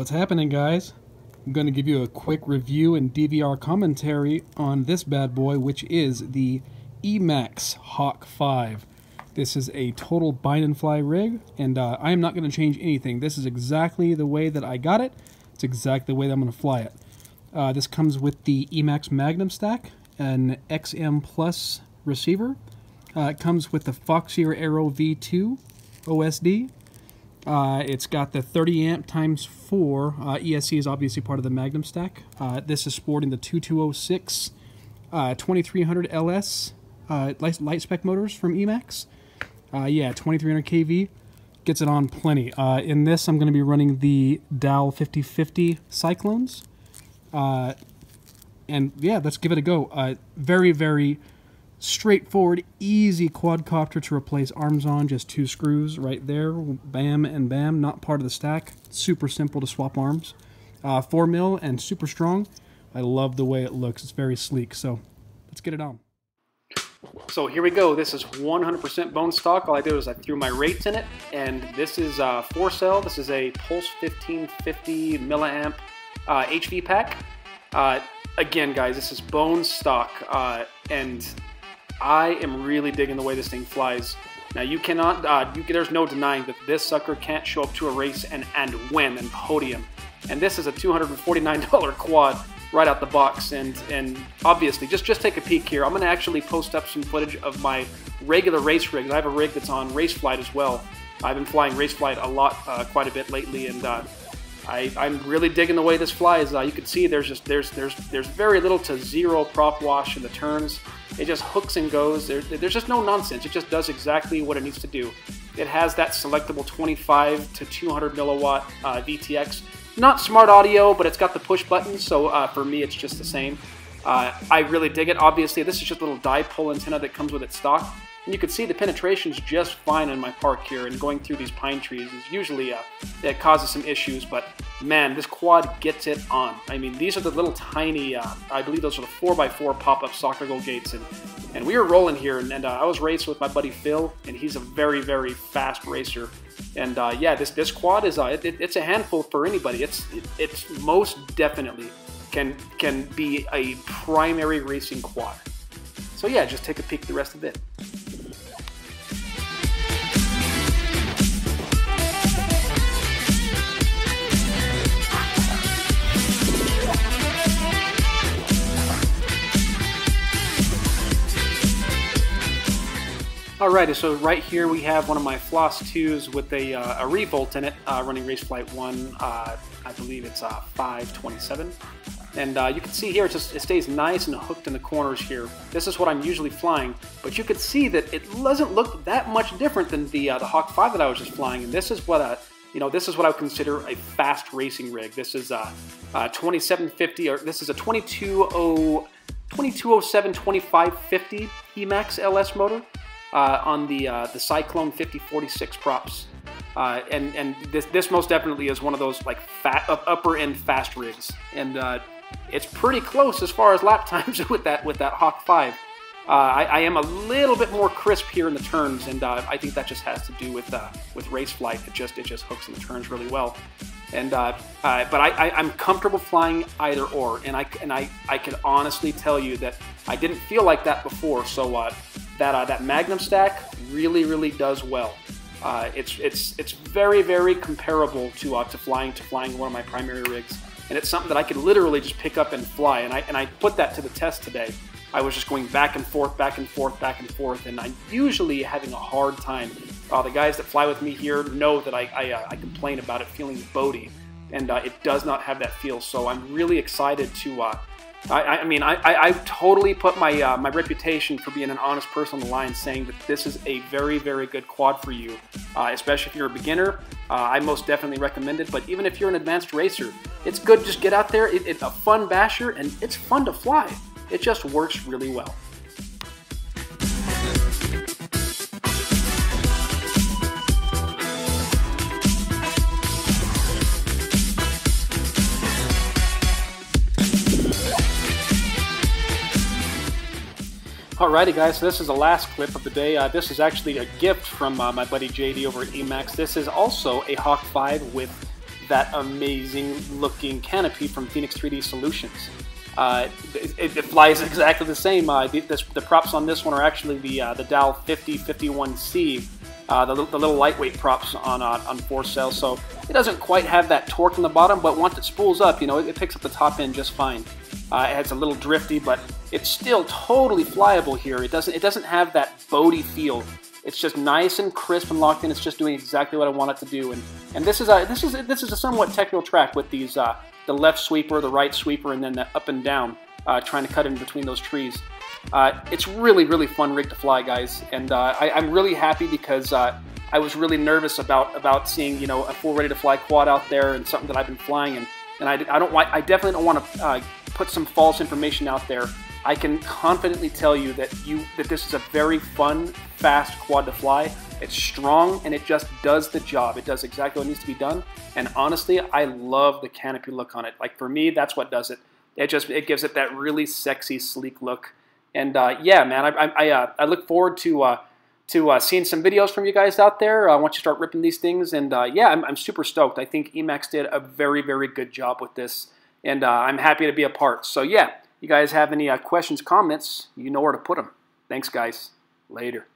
What's happening, guys? I'm going to give you a quick review and DVR commentary on this bad boy, which is the Emax HAWK5. This is a total bind and fly rig, and I am not going to change anything. This is exactly the way that I got it. It's exactly the way that I'm going to fly it. This comes with the Emax Magnum stack, an XM Plus receiver. It comes with the Foxeer Aero V2 OSD. It's got the 30 amp times 4. ESC is obviously part of the Magnum stack. This is sporting the 2206 2300 LS light spec motors from Emax. Yeah, 2300 kV gets it on plenty. In this, I'm going to be running the DAL 5050 Cyclones. And yeah, let's give it a go. Very, very straightforward, easy quadcopter to replace arms on. Just 2 screws right there. Bam and bam. Not part of the stack. Super simple to swap arms. 4 mil and super strong. I love the way it looks. It's very sleek. So let's get it on. So here we go. This is 100% bone stock. All I did was I threw my rates in it, and this is 4-cell. This is a Pulse 1550 milliamp HV pack. Again, guys, this is bone stock, and I am really digging the way this thing flies. Now, you cannot, there's no denying that this sucker can't show up to a race and win and podium. And this is a $249 quad right out the box. And obviously, just take a peek here. I'm going to actually post up some footage of my regular race rigs. I have a rig that's on race flight as well. I've been flying race flight a lot, quite a bit lately, and I'm really digging the way this flies. You can see there's very little to zero prop wash in the turns. It just hooks and goes. There's just no nonsense. It just does exactly what it needs to do. It has that selectable 25 to 200 milliwatt VTX. Not smart audio, but it's got the push button, so for me it's just the same. I really dig it. Obviously, this is just a little dipole antenna that comes with its stock. And you can see the penetration's just fine in my park here, and going through these pine trees is usually, it causes some issues, but man, this quad gets it on. I mean, these are the little tiny, I believe those are the 4x4 pop-up soccer goal gates, and we were rolling here, and I was racing with my buddy Phil, and he's a very, very fast racer. And yeah, this quad is, it's a handful for anybody. It's most definitely can be a primary racing quad. So yeah, just take a peek at the rest of it. Alrighty, so right here we have one of my Floss 2s with a revolt in it, running Race Flight 1, I believe it's 527. And you can see here it stays nice and hooked in the corners here. This is what I'm usually flying, but you can see that it doesn't look that much different than the HAWK5 that I was just flying. And this is what this is what I would consider a fast racing rig. This is 2750, or this is a 2207 2550 Emax LS motor. On the Cyclone 5046 props, and this most definitely is one of those like upper end fast rigs, and it's pretty close as far as lap times with that HAWK5. I am a little bit more crisp here in the turns, and I think that just has to do with race flight. It just hooks in the turns really well, and but I'm comfortable flying either or, and I can honestly tell you that I didn't feel like that before. So that Magnum stack really does well. It's very, very comparable to flying one of my primary rigs, and it's something that I could literally just pick up and fly. And I put that to the test today. I was just going back and forth, and I'm usually having a hard time. The guys that fly with me here know that I complain about it feeling boaty, and it does not have that feel. So I'm really excited to. I mean, I totally put my my reputation for being an honest person on the line, saying that this is a very, very good quad for you, especially if you're a beginner. I most definitely recommend it, but even if you're an advanced racer, it's good. Just get out there. It's a fun basher, and it's fun to fly. It just works really well. Alrighty guys, so this is the last clip of the day. This is actually a gift from my buddy JD over at Emax. This is also a HAWK5 with that amazing looking canopy from Phoenix 3D Solutions. It flies exactly the same. The props on this one are actually the DAL 5051C, the little lightweight props on four cells. So it doesn't quite have that torque in the bottom, but once it spools up, you know, it picks up the top end just fine. It has a little drifty, but it's still totally flyable here. It doesn't have that boaty feel. It's just nice and crisp and locked in. It's just doing exactly what I want it to do. And this is a somewhat technical track with these the left sweeper, the right sweeper, and then the up and down, trying to cut in between those trees. It's really fun rig to fly, guys, and I'm really happy because I was really nervous about seeing, you know, a full ready to fly quad out there and something that I've been flying, and I definitely don't want to put some false information out there. I can confidently tell you that this is a very fun, fast quad to fly. It's strong and it just does the job. It does exactly what needs to be done. And honestly, I love the canopy look on it. Like for me, that's what does it. It gives it that really sexy, sleek look. And yeah, man, I look forward to seeing some videos from you guys out there once you start ripping these things. And yeah, I'm super stoked. I think Emax did a very good job with this, and I'm happy to be a part. So yeah, you guys have any questions, comments, you know where to put them. Thanks, guys. Later.